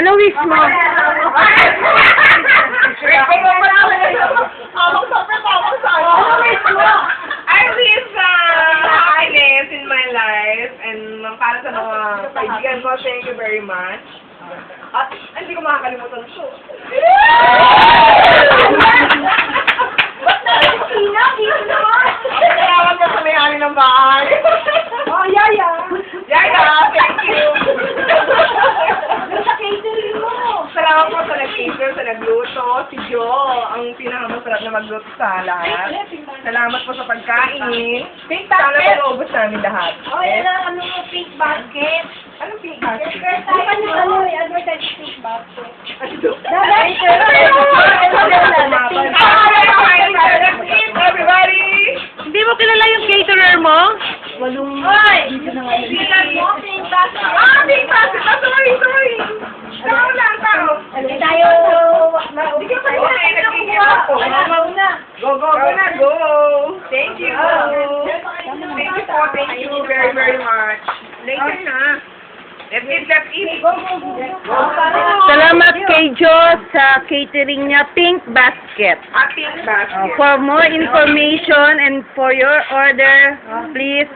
Ano wish mo? I wish happiness in my life and para sa mga kaibigan ko, thank you very much. At hindi ko makakalimutan ito. Salamat po sa may-ari ng bahay. Oh, Yaya. Yaya, thank you. Sa catering mo. Salamat po sa nag-cater, sa nagluto. Si Jo, ang pinakamasarap na magluto sa lahat. Salamat po sa pagkain. Pink Sana basket. maubos namin lahat. Oh, yan ang ano mo, pink basket. Anong pink basket? Advertise pink basket. Everybody! Hindi mo kilala yung caterer mo? Hoy! Bilang mo, pink basket. Pink basket! Sorry! Tao lang, tao. Hindi tayo... Hindi ka pa rin nagkikita ako. Go na, go! Thank you! Thank you po, thank you very, very much. Later na. Let's eat. Salamat kay Jo sa catering niya, Pink Basket. Pink basket. For more information and for your order, please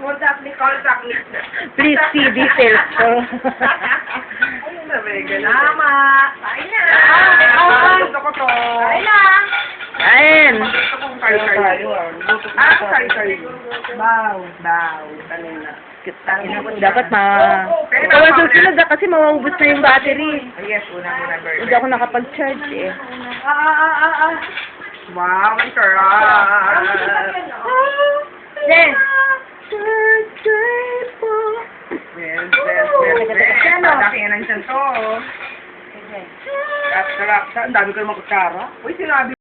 Contact me. please see details. Salamat. Kain na. Gusto ko to. Kain na. Ayan. Gusto kong kari-kari. Kari-kari. Bow. Kanina. Dapat ikaw ang susunod kasi mauubos na yung battery. Yes, una, Hindi ako nakapag-charge eh. Wow, ang sarap. Yes. Well. Malaki yan ang tiyan to. Sarap. Ang dami ko naman kutsara. Uy, sinabi